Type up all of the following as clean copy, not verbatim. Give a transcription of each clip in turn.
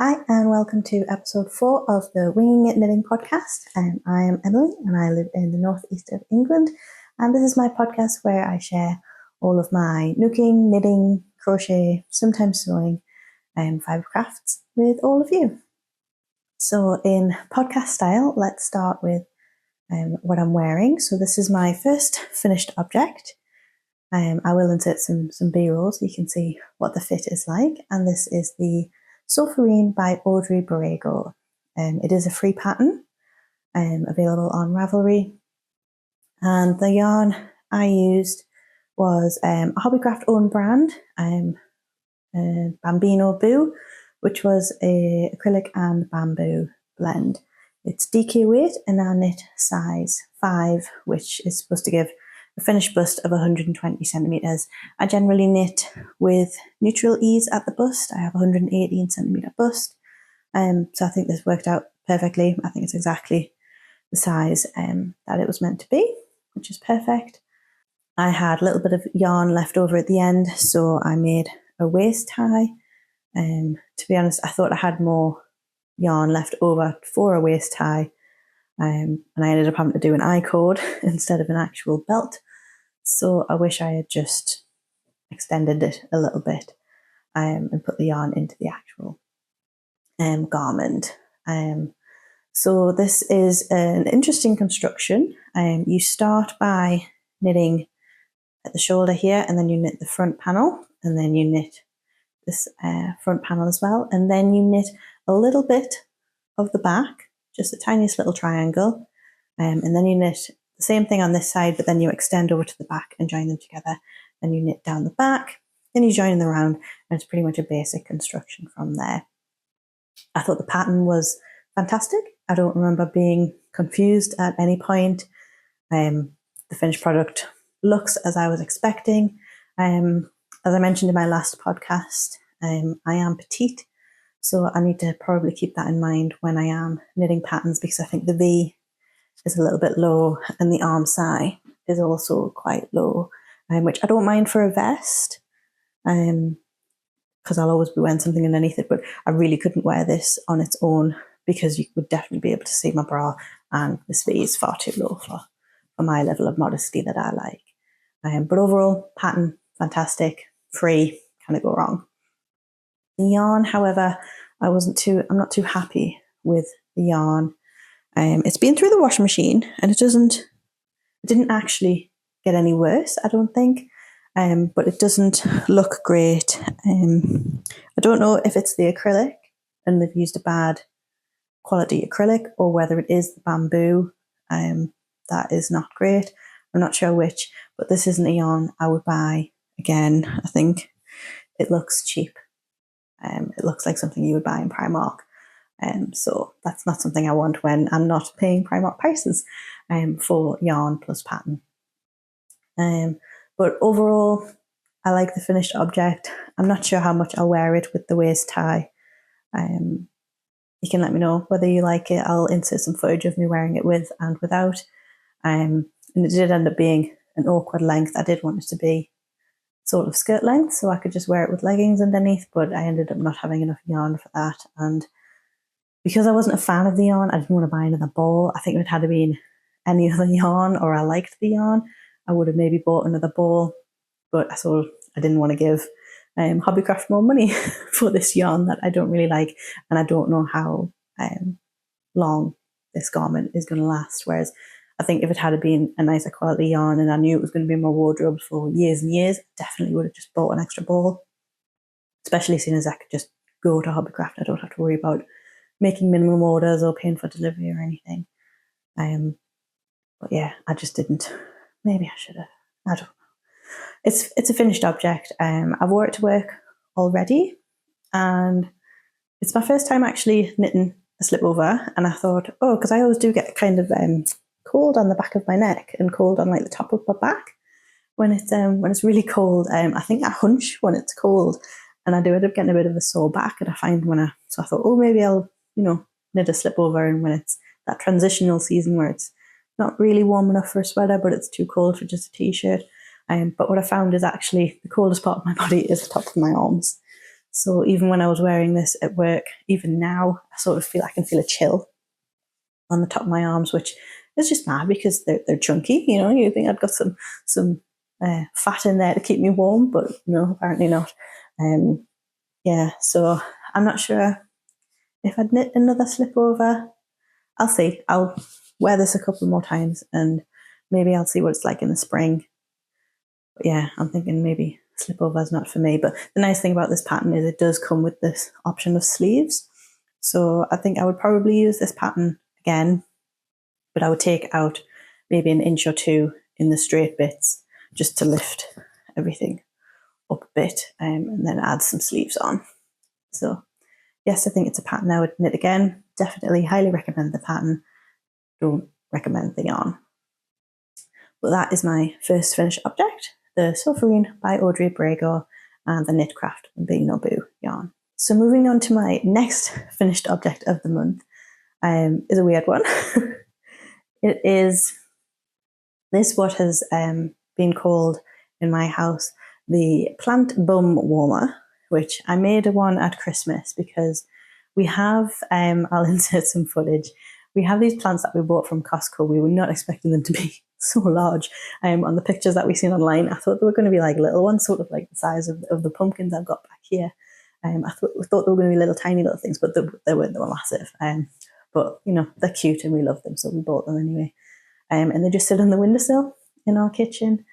Hi, and welcome to episode 4 of the Winging It Knitting podcast. I am Emily, and I live in the northeast of England. And this is my podcast where I share all of my knooking, knitting, crochet, sometimes sewing, and fibre crafts with all of you. So in podcast style, let's start with what I'm wearing. So this is my first finished object. I will insert some B-roll so you can see what the fit is like. And this is the Sophorine by Audrey Borrego. It is a free pattern available on Ravelry. And the yarn I used was a Hobbycraft own brand, Bambino Boo, which was a acrylic and bamboo blend. It's DK weight and I knit size 5, which is supposed to give a finished bust of 120 centimetres. I generally knit with neutral ease at the bust. I have 118 centimetre bust. So I think this worked out perfectly. I think it's exactly the size that it was meant to be, which is perfect. I had a little bit of yarn left over at the end, so I made a waist tie. To be honest, I thought I had more yarn left over for a waist tie, and I ended up having to do an I-cord instead of an actual belt. So I wish I had just extended it a little bit and put the yarn into the actual garment. So this is an interesting construction. You start by knitting at the shoulder here, and then you knit the front panel, and then you knit this front panel as well, and then you knit a little bit of the back, just the tiniest little triangle, and then you knit the same thing on this side, but then you extend over to the back and join them together. Then you knit down the back, then you join them around, and it's pretty much a basic construction from there. I thought the pattern was fantastic. I don't remember being confused at any point. The finished product looks as I was expecting. As I mentioned in my last podcast, I am petite, so I need to probably keep that in mind when I am knitting patterns, because I think the V is a little bit low and the arm side is also quite low, which I don't mind for a vest, because I'll always be wearing something underneath it, but I really couldn't wear this on its own because you would definitely be able to see my bra, and this V is far too low for my level of modesty that I like. But overall, pattern, fantastic, free, can't go wrong. The yarn, however, I'm not too happy with the yarn. It's been through the washing machine, and it didn't actually get any worse, I don't think. But it doesn't look great. I don't know if it's the acrylic and they've used a bad quality acrylic, or whether it is the bamboo that is not great. I'm not sure which, but this isn't a yarn I would buy again. I think it looks cheap. It looks like something you would buy in Primark. So that's not something I want when I'm not paying Primark prices for yarn plus pattern. But overall, I like the finished object. I'm not sure how much I'll wear it with the waist tie. You can let me know whether you like it. I'll insert some footage of me wearing it with and without. And it did end up being an awkward length. I did want it to be sort of skirt length, so I could just wear it with leggings underneath, but I ended up not having enough yarn for that. And because I wasn't a fan of the yarn, I didn't want to buy another ball. I think if it had been any other yarn, or I liked the yarn, I would have maybe bought another ball. But I didn't want to give Hobbycraft more money for this yarn that I don't really like, and I don't know how long this garment is going to last. Whereas I think if it had been a nicer quality yarn and I knew it was going to be in my wardrobe for years and years, I definitely would have just bought an extra ball, especially seeing as I could just go to Hobbycraft. I don't have to worry about making minimum orders or paying for delivery or anything. But yeah, I just didn't. Maybe I should have. I don't know. It's a finished object. I've wore it to work already, and it's my first time actually knitting a slip over. And I thought, because I always do get kind of cold on the back of my neck and cold on like the top of my back when it's really cold. I think I hunch when it's cold, and I do end up getting a bit of a sore back. And I find so I thought, maybe I'll knit a slip over, and when it's that transitional season where it's not really warm enough for a sweater, but it's too cold for just a t-shirt. But what I found is actually the coldest part of my body is the top of my arms. So even when I was wearing this at work, even now, I can feel a chill on the top of my arms, which is just mad because they're chunky. You know, you think I've got some fat in there to keep me warm, but no, apparently not. Yeah, so I'm not sure if I'd knit another slip over. I'll see. I'll wear this a couple more times and maybe I'll see what it's like in the spring. But yeah, I'm thinking maybe slip over is not for me. But the nice thing about this pattern is it does come with this option of sleeves. So I think I would probably use this pattern again, but I would take out maybe an inch or two in the straight bits just to lift everything up a bit, and then add some sleeves on. So yes, I think it's a pattern I would knit again. Definitely highly recommend the pattern. Don't recommend the yarn. But that is my first finished object, the Sophorine by Audrey Borrego and the Knitcraft Bambino yarn. So moving on to my next finished object of the month is a weird one. It is what has been called in my house the plant bum warmer, which I made one at Christmas because we have, I'll insert some footage, we have these plants that we bought from Costco. We were not expecting them to be so large. On the pictures that we've seen online, I thought they were going to be like little ones, sort of like the size of the pumpkins I've got back here. I thought they were going to be little tiny little things, but they weren't. They were massive. But you know, they're cute and we love them, so we bought them anyway. And they just sit on the windowsill in our kitchen.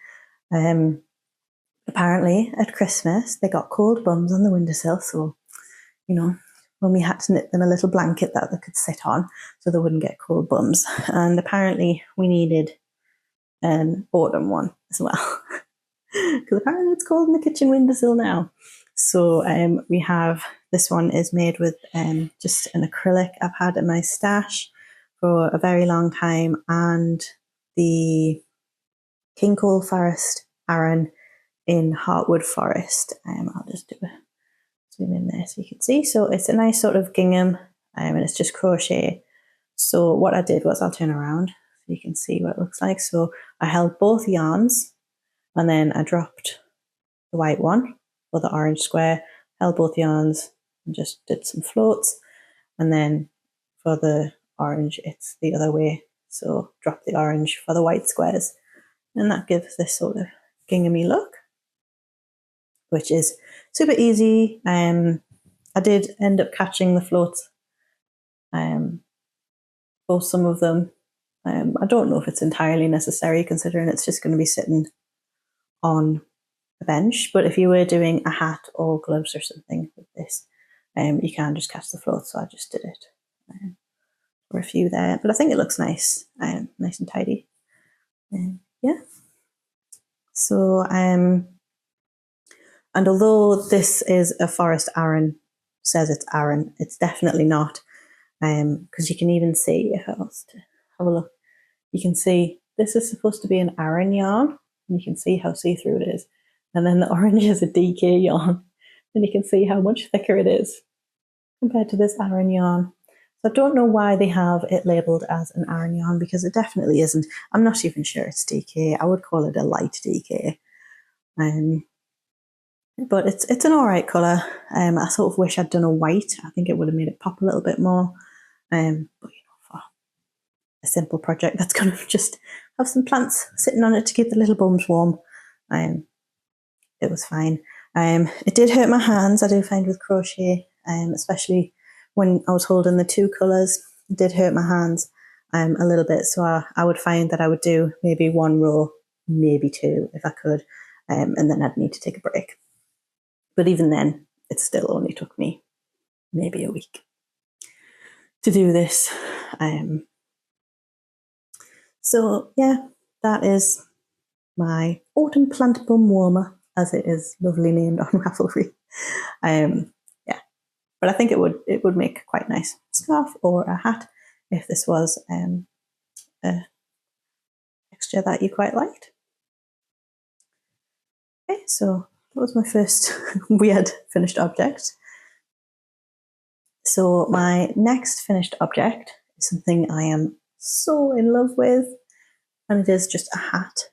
Apparently at Christmas they got cold bums on the windowsill, so you know, when we had to knit them a little blanket that they could sit on so they wouldn't get cold bums. And apparently we needed an autumn one as well because apparently it's cold in the kitchen windowsill now. So we have, this one is made with just an acrylic I've had in my stash for a very long time, and the King Cole Forest Aran in Heartwood Forest. I'll just do a zoom in there so you can see. So it's a nice sort of gingham, and it's just crochet. So what I did was, I'll turn around so you can see what it looks like. So I held both yarns and then I dropped the white one for the orange square, held both yarns and just did some floats. And then for the orange, it's the other way. So drop the orange for the white squares. And that gives this sort of ginghamy look, which is super easy. I did end up catching the floats for some of them. I don't know if it's entirely necessary considering it's just going to be sitting on a bench, but if you were doing a hat or gloves or something with this, you can just catch the floats, so I just did it for a few there. But I think it looks nice, nice and tidy. Yeah. So, and although this is a forest Aran, says it's Aran, it's definitely not, because you can even see, if I was to have a look, you can see this is supposed to be an Aran yarn, and you can see how see-through it is. And then the orange is a DK yarn, and you can see how much thicker it is compared to this Aran yarn. So I don't know why they have it labelled as an Aran yarn, because it definitely isn't. I'm not even sure it's DK. I would call it a light DK. But it's an alright colour. I sort of wish I'd done a white. I think it would have made it pop a little bit more. But you know, for a simple project that's going to just have some plants sitting on it to keep the little bums warm, it was fine. It did hurt my hands, I do find, with crochet, especially when I was holding the two colours. It did hurt my hands a little bit, so I would find that I would do maybe one row, maybe two if I could, and then I'd need to take a break. But even then, it still only took me maybe a week to do this. So yeah, that is my autumn plant bum warmer, as it is lovely named on Ravelry. Yeah, but I think it would make quite a nice scarf or a hat if this was a texture that you quite liked. Okay, so that was my first weird finished object. So my next finished object is something I am so in love with, and it is just a hat.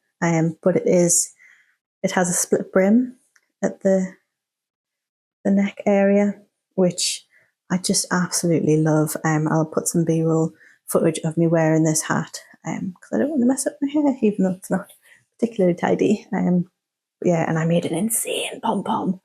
But it has a split brim at the the neck area, which I just absolutely love. I'll put some B-roll footage of me wearing this hat because I don't want to mess up my hair, even though it's not particularly tidy. Yeah, and I made an insane pom-pom.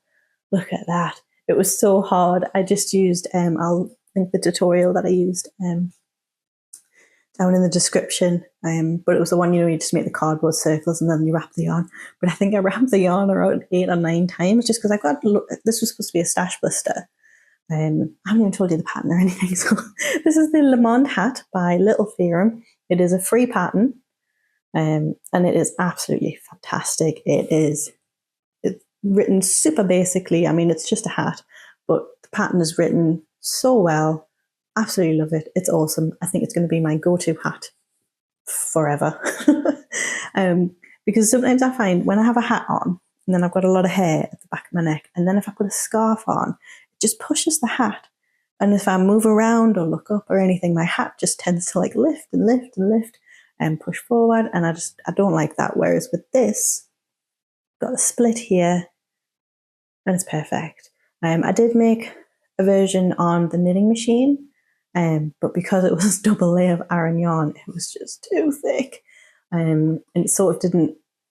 Look at that. It was so hard. I just used, I'll link the tutorial that I used down in the description. But it was the one, you just make the cardboard circles and then you wrap the yarn. But I think I wrapped the yarn around 8 or 9 times just because this was supposed to be a stash buster. I haven't even told you the pattern or anything. So this is the Lomond Hat by Littletheorem. It is a free pattern. And it is absolutely fantastic. It's written super basically. I mean, it's just a hat, but the pattern is written so well. Absolutely love it. It's awesome. I think it's going to be my go-to hat forever. Because sometimes I find when I have a hat on and then I've got a lot of hair at the back of my neck, and then if I put a scarf on, it just pushes the hat. And if I move around or look up or anything, my hat just tends to like lift and lift and lift and push forward. And I don't like that. Whereas with this, got a split here and it's perfect. I did make a version on the knitting machine, but because it was double layer of Aran yarn, it was just too thick, and it sort of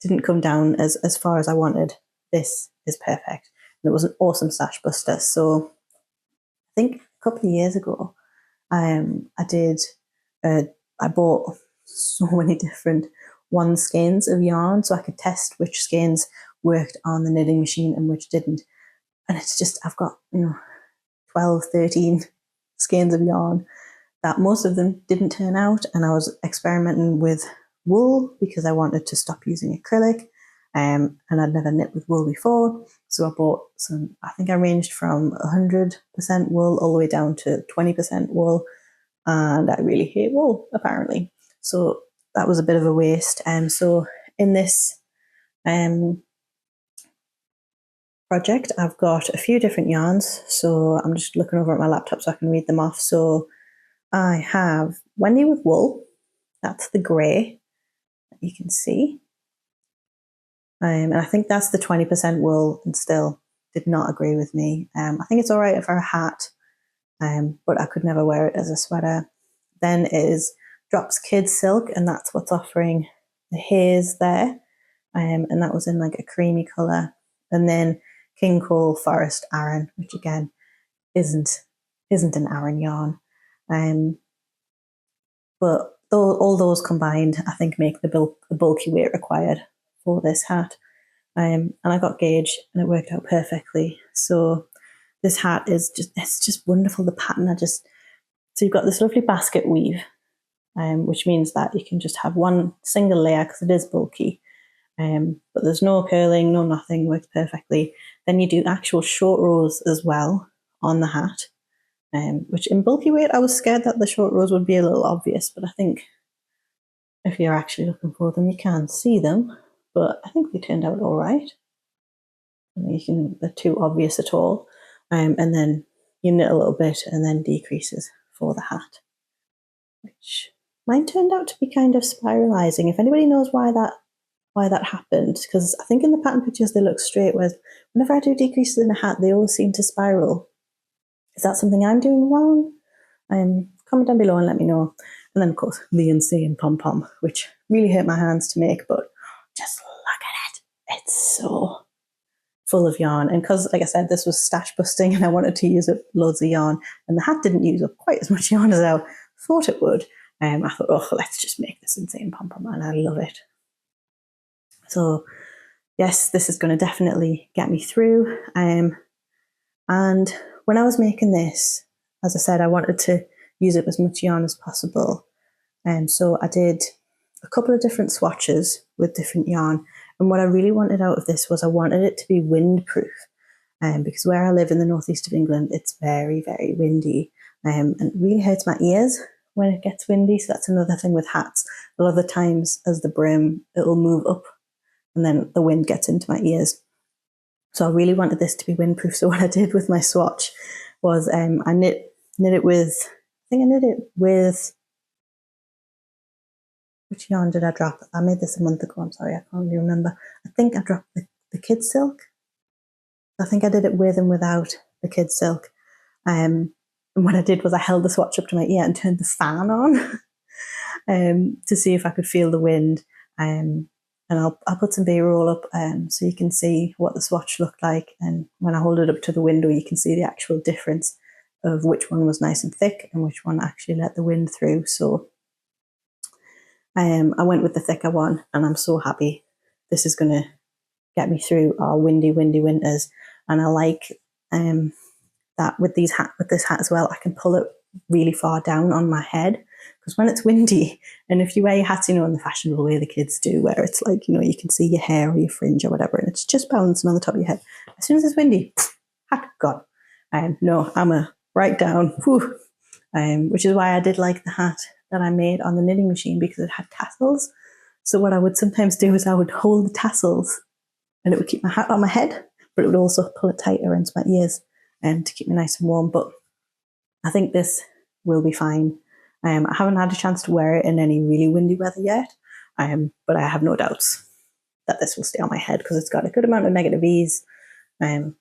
didn't come down as far as I wanted. This is perfect, and it was an awesome stash buster. So I think a couple of years ago, I bought so many different one skeins of yarn so I could test which skeins worked on the knitting machine and which didn't. And it's just, I've got 12, 13 skeins of yarn that most of them didn't turn out, and I was experimenting with wool because I wanted to stop using acrylic, and I'd never knit with wool before, so I bought some. I think I ranged from 100% wool all the way down to 20% wool, and I really hate wool apparently, so that was a bit of a waste. So in this project, I've got a few different yarns, so I'm just looking over at my laptop so I can read them off. So I have Wendy with wool, that's the grey that you can see, and I think that's the 20% wool, and still did not agree with me. I think it's all right for a hat, but I could never wear it as a sweater. Then is Drops Kids Silk, and that's what's offering the haze there, and that was in like a creamy colour. And then King Cole Forest Aran, which again isn't an Aran yarn, but all those combined, I think, make the bulky weight required for this hat. And I got gauge, and it worked out perfectly. So this hat is just wonderful. The pattern, so you've got this lovely basket weave, which means that you can just have one single layer because it is bulky. But there's no curling, no nothing, works perfectly. Then you do actual short rows as well on the hat, which in bulky weight, I was scared that the short rows would be a little obvious, but I think if you're actually looking for them, you can see them. But I think they turned out all right. They're too obvious at all. And then you knit a little bit and then decreases for the hat, which mine turned out to be kind of spiralizing. If anybody knows why that happened, because I think in the pattern pictures they look straight, whereas whenever I do decreases in a hat, they always seem to spiral. Is that something I'm doing wrong? Comment down below and let me know. And then of course the insane pom-pom, which really hurt my hands to make, but just look at it. It's so full of yarn. And because, like I said, this was stash busting and I wanted to use up loads of yarn, and the hat didn't use up quite as much yarn as I thought it would, I thought, let's just make this insane pom-pom, and I love it. So yes, this is going to definitely get me through. And when I was making this, as I said, I wanted to use up as much yarn as possible. And so I did a couple of different swatches with different yarn. And what I really wanted out of this was I wanted it to be windproof. Because where I live in the northeast of England, it's very, very windy. And it really hurts my ears when it gets windy. So that's another thing with hats. A lot of the times as the brim, it'll move up and then the wind gets into my ears. So I really wanted this to be windproof. So what I did with my swatch was I knit it with, which yarn did I drop? I made this a month ago. I'm sorry, I can't really remember. I think I dropped the kid silk. I think I did it with and without the kid silk. And what I did was I held the swatch up to my ear and turned the fan on to see if I could feel the wind. And I'll put some B-roll up so you can see what the swatch looked like. And when I hold it up to the window, you can see the actual difference of which one was nice and thick and which one actually let the wind through. So I went with the thicker one, and I'm so happy. This is going to get me through our windy winters. And I like that with this hat as well, I can pull it really far down on my head, because when it's windy, and if you wear your hats, in the fashionable way the kids do, where it's like, you can see your hair or your fringe or whatever, and it's just balancing on the top of your head. As soon as it's windy, hat gone. No, I'm a right down, which is why I did like the hat that I made on the knitting machine, because it had tassels. So what I would sometimes do is I would hold the tassels, and it would keep my hat on my head, but it would also pull it tighter into my ears to keep me nice and warm. But I think this will be fine. I haven't had a chance to wear it in any really windy weather yet, but I have no doubts that this will stay on my head, because it's got a good amount of negative ease. So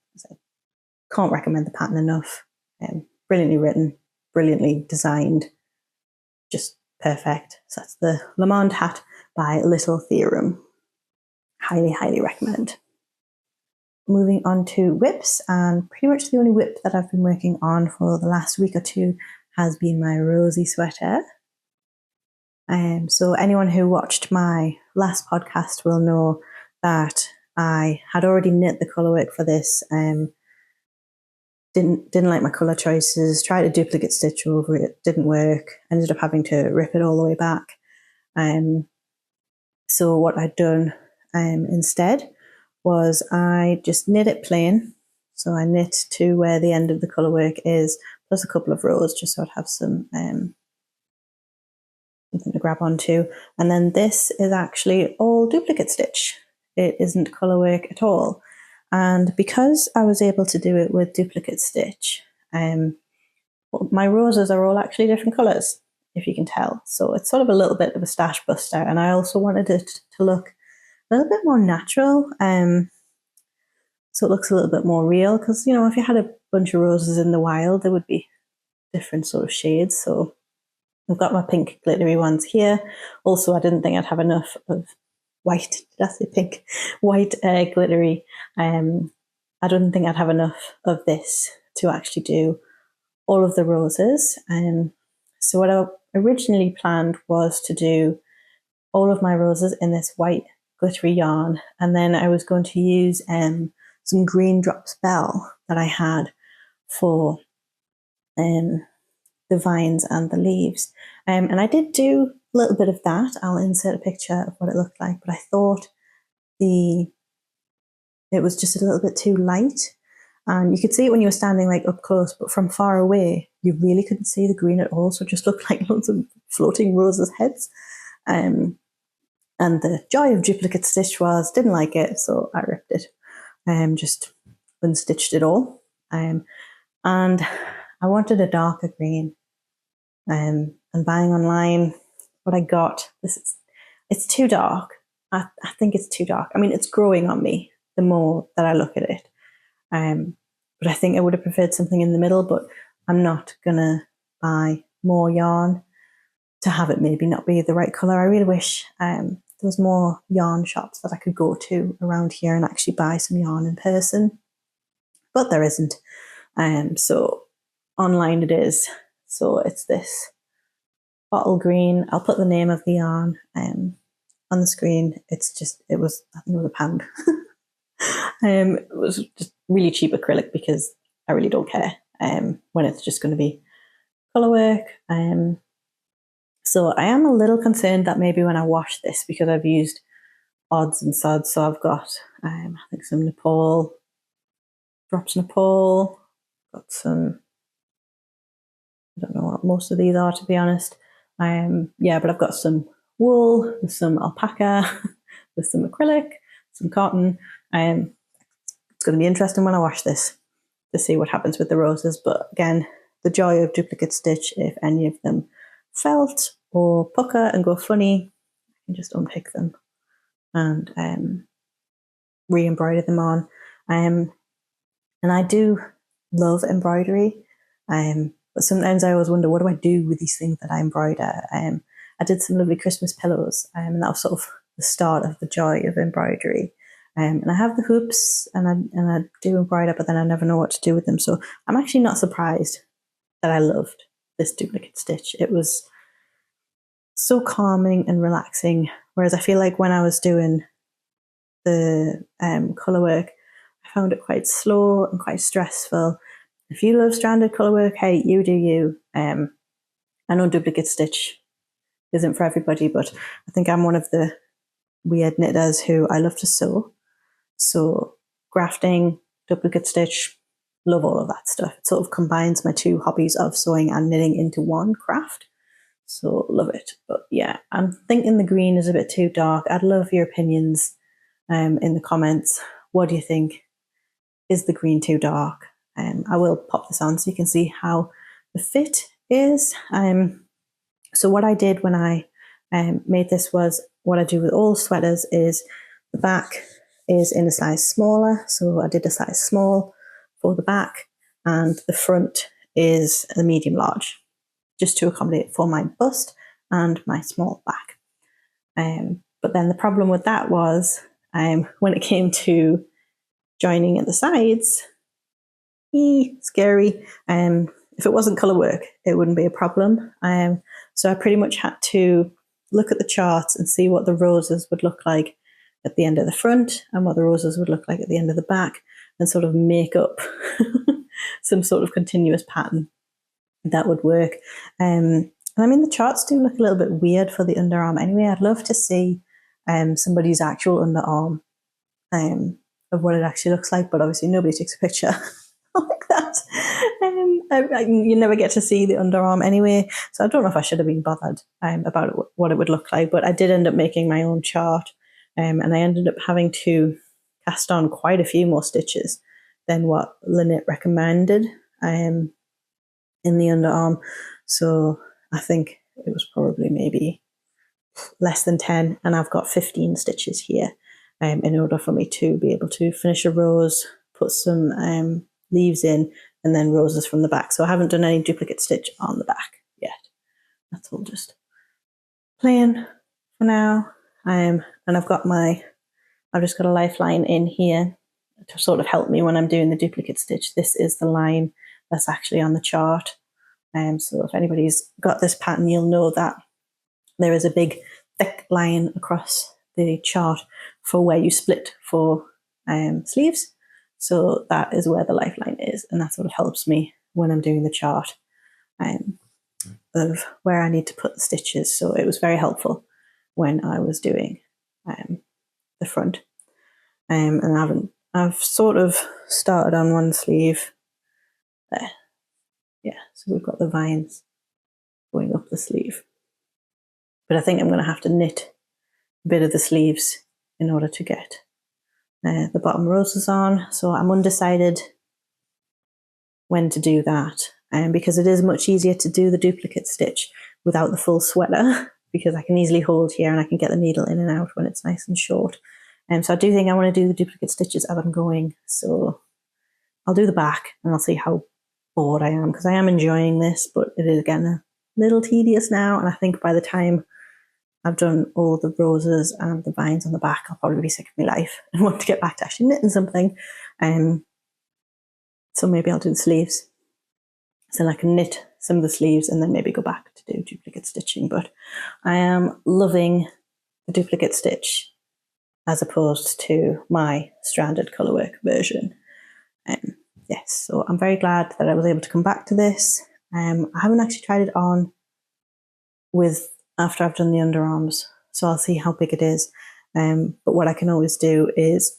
can't recommend the pattern enough. Brilliantly written, brilliantly designed, just perfect. So that's the Lomond Hat by littletheorem. Highly, highly recommend. Moving on to whips, and pretty much the only whip that I've been working on for the last week or two has been my Rosie Sweater. So anyone who watched my last podcast will know that I had already knit the colourwork for this. Didn't like my colour choices, tried a duplicate stitch over it, didn't work, ended up having to rip it all the way back. So what I'd done instead was I just knit it plain. So I knit to where the end of the colourwork is, plus a couple of rows, just so I'd have some something to grab onto. And then this is actually all duplicate stitch. It isn't colourwork at all. And because I was able to do it with duplicate stitch, my roses are all actually different colours, if you can tell. So it's sort of a little bit of a stash buster. And I also wanted it to look a little bit more natural. So it looks a little bit more real, because, if you had a bunch of roses in the wild, there would be different sort of shades. So I've got my pink glittery ones here. Also, I didn't think I'd have enough of white, did I say pink? White glittery. I don't think I'd have enough of this to actually do all of the roses. So what I originally planned was to do all of my roses in this white glittery yarn, and then I was going to use some green drop spell that I had for the vines and the leaves. And I did do a little bit of that. I'll insert a picture of what it looked like, but I thought it was just a little bit too light. And you could see it when you were standing like up close, but from far away, you really couldn't see the green at all. So it just looked like loads of floating roses' heads. And the joy of duplicate stitch was, didn't like it, so I ripped it. Just unstitched it all. And I wanted a darker green. And buying online, what I got, it's too dark. I think it's too dark. I mean, it's growing on me the more that I look at it. But I think I would have preferred something in the middle, but I'm not going to buy more yarn to have it maybe not be the right colour. I really wish there was more yarn shops that I could go to around here and actually buy some yarn in person, but there isn't. So online it is. So it's this bottle green. I'll put the name of the yarn on the screen. I think it was £1. It was just really cheap acrylic, because I really don't care when it's just going to be colour work. So I am a little concerned that maybe when I wash this, because I've used odds and sods, so I've got I think some Nepal, drops Nepal, got some, I don't know what most of these are, to be honest. But I've got some wool, there's some alpaca, there's some acrylic, some cotton. It's going to be interesting when I wash this to see what happens with the roses. But again, the joy of duplicate stitch, if any of them felt or pucker and go funny, I can just unpick them and re-embroider them on. And I do love embroidery, but sometimes I always wonder, what do I do with these things that I embroider? I did some lovely Christmas pillows, and that was sort of the start of the joy of embroidery. And I have the hoops, and I do embroider, but then I never know what to do with them. So I'm actually not surprised that I loved this duplicate stitch. It was so calming and relaxing, whereas I feel like when I was doing the colour work, I found it quite slow and quite stressful. If you love stranded colour work, hey, you do you. I know duplicate stitch isn't for everybody, but I think I'm one of the weird knitters who I love to sew. So grafting, duplicate stitch, love all of that stuff. It sort of combines my two hobbies of sewing and knitting into one craft. So love it. But yeah, I'm thinking the green is a bit too dark. I'd love your opinions in the comments. What do you think? Is the green too dark? I will pop this on so you can see how the fit is. So what I did when I made this was, what I do with all sweaters is the back is in a size smaller. So I did a size small for the back, and the front is a medium large, just to accommodate for my bust and my small back. But then the problem with that was when it came to joining at the sides, scary. If it wasn't colour work, it wouldn't be a problem. So I pretty much had to look at the charts and see what the roses would look like at the end of the front and what the roses would look like at the end of the back, and sort of make up some sort of continuous pattern that would work. And I mean, the charts do look a little bit weird for the underarm anyway. I'd love to see somebody's actual underarm of what it actually looks like, but obviously nobody takes a picture like that. You never get to see the underarm anyway, so I don't know if I should have been bothered about what it would look like, but I did end up making my own chart, and I ended up having to cast on quite a few more stitches than what Lynette recommended in the underarm. So I think it was probably maybe less than 10, and I've got 15 stitches here in order for me to be able to finish a rose, put some leaves in, and then roses from the back. So I haven't done any duplicate stitch on the back yet. That's all just plain for now. And I've just got a lifeline in here to sort of help me when I'm doing the duplicate stitch. This is the line that's actually on the chart. So if anybody's got this pattern, you'll know that there is a big thick line across the chart for where you split for sleeves. So that is where the lifeline is, and that sort of helps me when I'm doing the chart of where I need to put the stitches. So it was very helpful when I was doing the front. And I've sort of started on one sleeve there. Yeah, so we've got the vines going up the sleeve. But I think I'm going to have to knit a bit of the sleeves in order to get the bottom roses on. So I'm undecided when to do that, because it is much easier to do the duplicate stitch without the full sweater, because I can easily hold here and I can get the needle in and out when it's nice and short. So I do think I want to do the duplicate stitches as I'm going. So I'll do the back and I'll see how bored I am, because I am enjoying this, but it is getting a little tedious now. And I think by the time I've done all the roses and the vines on the back, I'll probably be sick of my life and want to get back to actually knitting something. So maybe I'll do the sleeves. So then I can knit some of the sleeves and then maybe go back to do duplicate stitching. But I am loving the duplicate stitch as opposed to my stranded colourwork version. Yes, so I'm very glad that I was able to come back to this. I haven't actually tried it on after I've done the underarms, so I'll see how big it is. But what I can always do is,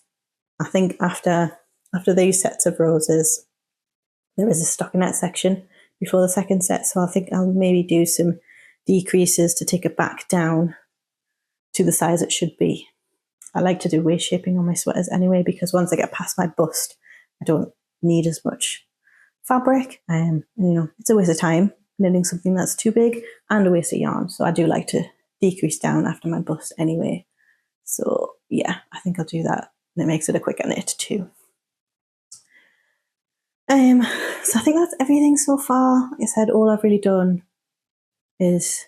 I think after these sets of roses, there is a stockinette section before the second set, so I think I'll maybe do some decreases to take it back down to the size it should be. I like to do waist shaping on my sweaters anyway, because once I get past my bust, I don't need as much fabric, and it's a waste of time knitting something that's too big and a waste of yarn. So I do like to decrease down after my bust anyway. So yeah, I think I'll do that, and it makes it a quicker knit too. So I think that's everything so far. Like I said, all I've really done is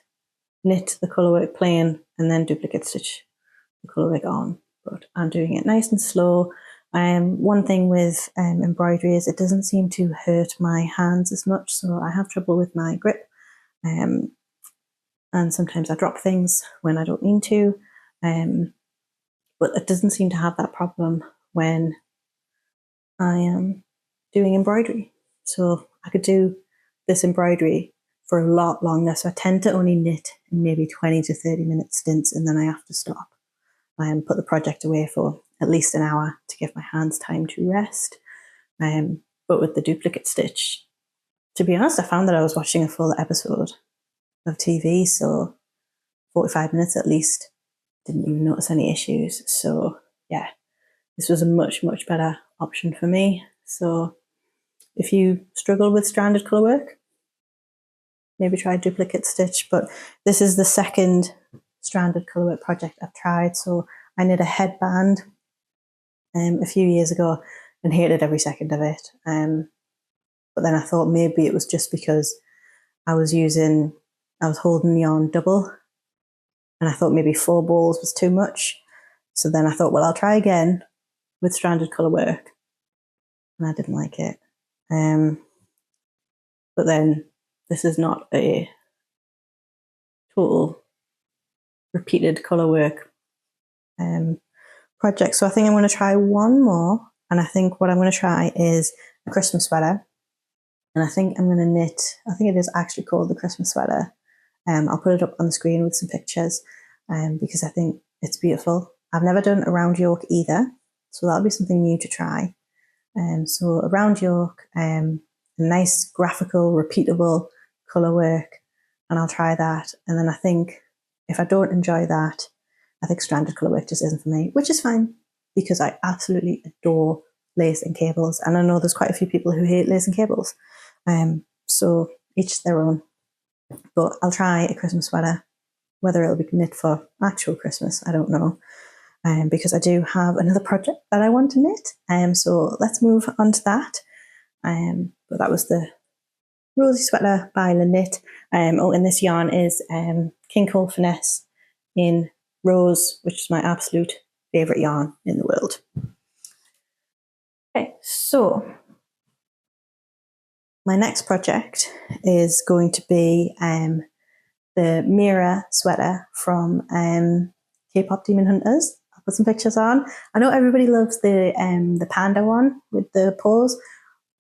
knit the colourwork plain and then duplicate stitch the colourwork on. But I'm doing it nice and slow. One thing with embroidery is it doesn't seem to hurt my hands as much, so I have trouble with my grip. And sometimes I drop things when I don't mean to. But it doesn't seem to have that problem when I am doing embroidery. So I could do this embroidery for a lot longer. So I tend to only knit in maybe 20 to 30 minute stints, and then I have to stop and put the project away for at least an hour to give my hands time to rest. But with the duplicate stitch, to be honest, I found that I was watching a full episode of TV, so 45 minutes at least. Didn't even notice any issues. So yeah, this was a much, much better option for me. So if you struggle with stranded colourwork, maybe try duplicate stitch. But this is the second stranded colourwork project I've tried. So I knit a headband a few years ago and hated every second of it. But then I thought maybe it was just because I was holding yarn double, and I thought maybe 4 balls was too much. So then I thought, well, I'll try again with stranded colourwork, and I didn't like it. But then this is not a total repeated colourwork project. So I think I'm going to try one more, and I think what I'm going to try is a Christmas sweater. And I think I'm going to knit, I think it is actually called the Christmas sweater. I'll put it up on the screen with some pictures because I think it's beautiful. I've never done a round yoke either, so that'll be something new to try. So a round yoke, a nice graphical, repeatable colour work, and I'll try that. And then I think if I don't enjoy that, I think stranded colour work just isn't for me, which is fine because I absolutely adore lace and cables. And I know there's quite a few people who hate lace and cables. So each their own. But I'll try a Christmas sweater. Whether it'll be knit for actual Christmas, I don't know. Because I do have another project that I want to knit. So let's move on to that. But that was the Rosie Sweater by Knit. And this yarn is King Cole Finesse in Rose, which is my absolute favourite yarn in the world. Okay, so my next project is going to be the Mira Sweater from K-pop Demon Hunters. I'll put some pictures on. I know everybody loves the panda one with the paws,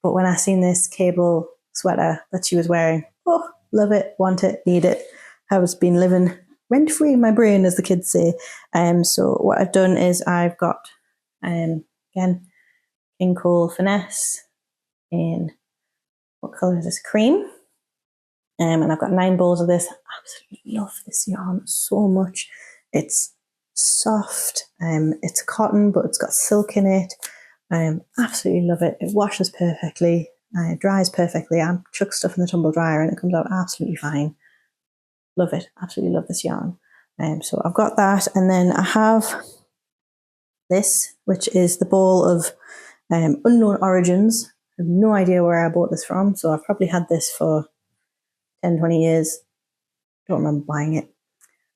but when I seen this cable sweater that she was wearing, oh, love it, want it, need it. I was been living rent-free in my brain, as the kids say. So what I've done is I've got, again, King Cole Finesse in, what colour is this? Cream. And I've got 9 balls of this. I absolutely love this yarn so much. It's soft. It's cotton, but it's got silk in it. Absolutely love it. It washes perfectly. It dries perfectly. I chuck stuff in the tumble dryer and it comes out absolutely fine. Love it. Absolutely love this yarn. So I've got that, and then I have this, which is the ball of unknown origins. I have no idea where I bought this from, so I've probably had this for 10, 20 years. Don't remember buying it.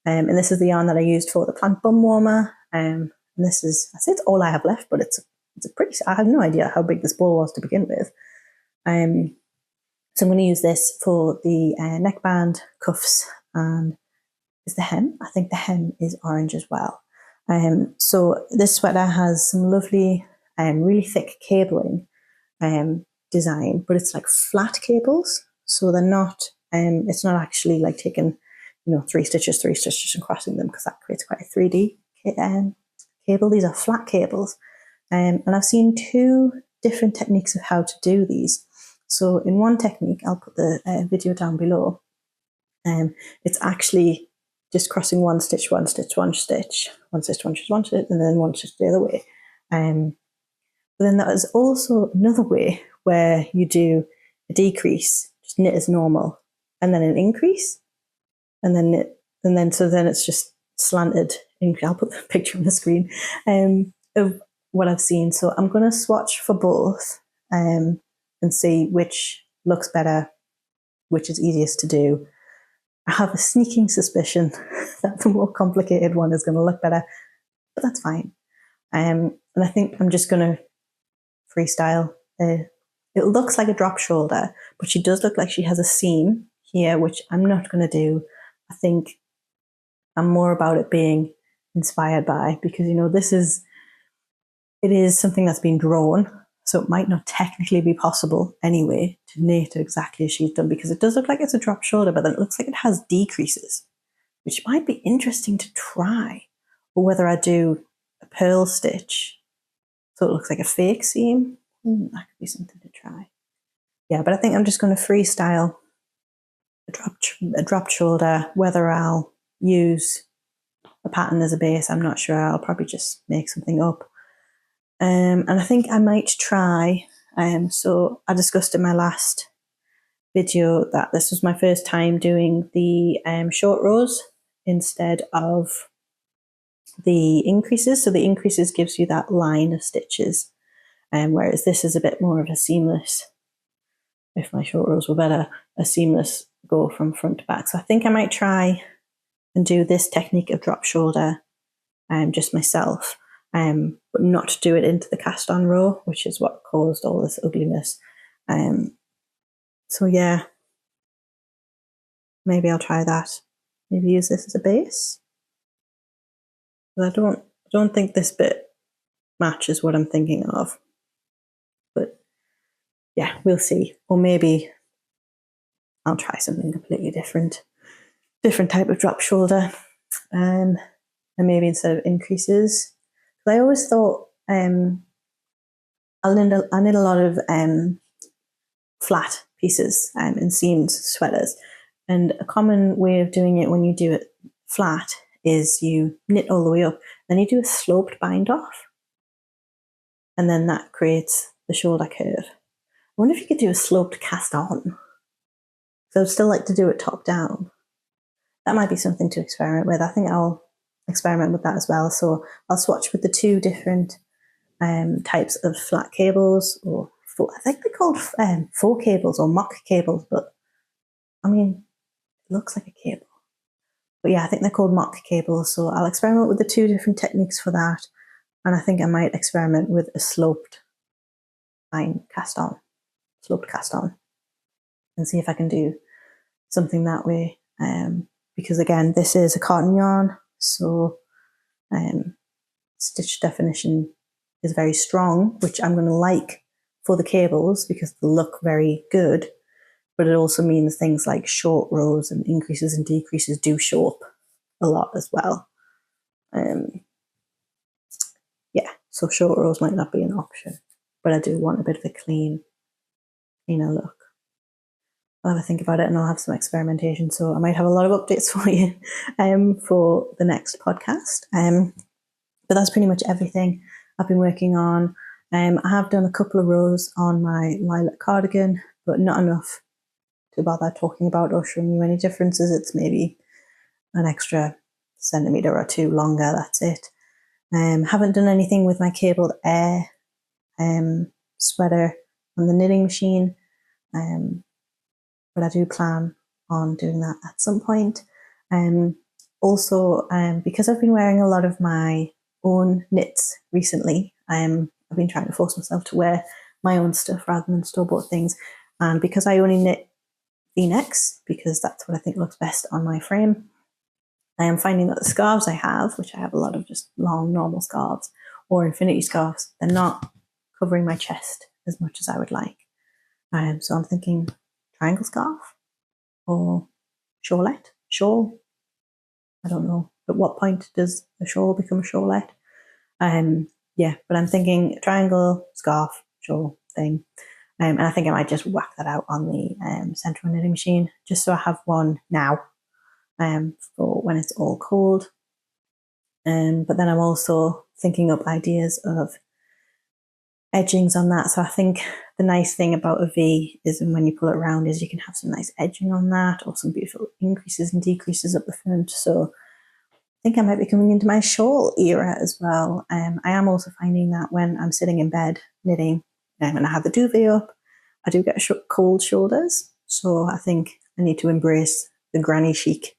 And this is the yarn that I used for the plant bum warmer. And this is, I say it's all I have left, but it's a pretty, I have no idea how big this ball was to begin with. So I'm going to use this for the neckband, cuffs, and is the hem. I think the hem is orange as well. So this sweater has some lovely, really thick cabling design, but it's like flat cables. So they're not, it's not actually like taking, 3 stitches and crossing them, because that creates quite a 3D cable. These are flat cables. And I've seen 2 different techniques of how to do these. So in one technique, I'll put the video down below. It's actually just crossing one stitch, and then one stitch the other way. But then there is also another way where you do a decrease, just knit as normal, and then an increase, and then knit, and then it's just slanted. I'll put the picture on the screen of what I've seen. So I'm going to swatch for both and and see which looks better, which is easiest to do. I have a sneaking suspicion that the more complicated one is going to look better, but that's fine. And I think I'm just going to freestyle. It looks like a drop shoulder, but she does look like she has a seam here, which I'm not going to do. I think I'm more about it being inspired by, because, you know, it is something that's been drawn, so it might not technically be possible anyway to knit exactly as she's done, because it does look like it's a drop shoulder, but then it looks like it has decreases, which might be interesting to try, or whether I do a purl stitch so it looks like a fake seam. That could be something to try. Yeah, but I think I'm just going to freestyle a drop shoulder. Whether I'll use a pattern as a base, I'm not sure. I'll probably just make something up. And I think I might try, so I discussed in my last video that this was my first time doing the short rows instead of the increases. So the increases gives you that line of stitches, whereas this is a bit more of a seamless, if my short rows were better, a seamless go from front to back. So I think I might try and do this technique of drop shoulder just myself, but not do it into the cast on row, which is what caused all this ugliness. So yeah, maybe I'll try that. Maybe use this as a base. But I don't think this bit matches what I'm thinking of. But yeah, we'll see. Or maybe I'll try something completely different type of drop shoulder. And maybe instead of increases. I always thought I knit a lot of flat pieces and seamed sweaters. And a common way of doing it when you do it flat is you knit all the way up, then you do a sloped bind off, and then that creates the shoulder curve. I wonder if you could do a sloped cast on. So I'd still like to do it top down. That might be something to experiment with. I think I'll experiment with that as well. So I'll swatch with the two different types of flat cables, or I think they're called faux cables or mock cables, but I mean, it looks like a cable. But yeah, I think they're called mock cables. So I'll experiment with the two different techniques for that. And I think I might experiment with a sloped sloped cast on, and see if I can do something that way. Because again, this is a cotton yarn, so stitch definition is very strong, which I'm going to like for the cables because they look very good. But it also means things like short rows and increases and decreases do show up a lot as well. Yeah, so short rows might not be an option, but I do want a bit of a cleaner look. I'll have a think about it and I'll have some experimentation. So I might have a lot of updates for you for the next podcast. But that's pretty much everything I've been working on. I have done a couple of rows on my lilac cardigan, but not enough to bother talking about or showing you any differences. It's maybe an extra centimetre or two longer, that's it. Haven't done anything with my cabled air sweater on the knitting machine, but I do plan on doing that at some point. Also, because I've been wearing a lot of my own knits recently, I've been trying to force myself to wear my own stuff rather than store-bought things. And because I only knit V-necks, because that's what I think looks best on my frame, I am finding that the scarves I have, which I have a lot of just long normal scarves or infinity scarves, they're not covering my chest as much as I would like. So I'm thinking triangle scarf or shawl. I don't know. At what point does a shawl become a shawlette? Yeah, but I'm thinking triangle, scarf, shawl thing. And I think I might just whack that out on the central knitting machine, just so I have one now for when it's all cold. But then I'm also thinking up ideas of edgings on that. So I think the nice thing about a V is when you pull it around is you can have some nice edging on that, or some beautiful increases and decreases up the front. So I think I might be coming into my shawl era as well. I am also finding that when I'm sitting in bed knitting, and I have the duvet up, I do get cold shoulders, so I think I need to embrace the granny chic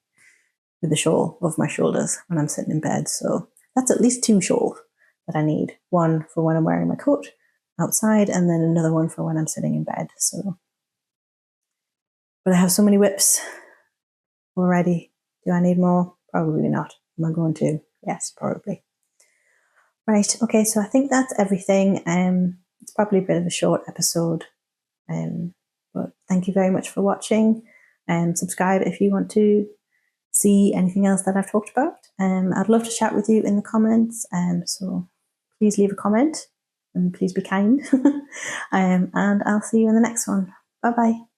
with the shawl over my shoulders when I'm sitting in bed. So that's at least 2 shawls that I need. One for when I'm wearing my coat outside, and then another one for when I'm sitting in bed. So, but I have so many whips already. Do I need more? Probably not. Am I going to? Yes, probably. Right, okay, so I think that's everything. It's probably a bit of a short episode, but thank you very much for watching. Subscribe if you want to see anything else that I've talked about. I'd love to chat with you in the comments, so please leave a comment and please be kind. And I'll see you in the next one. Bye bye.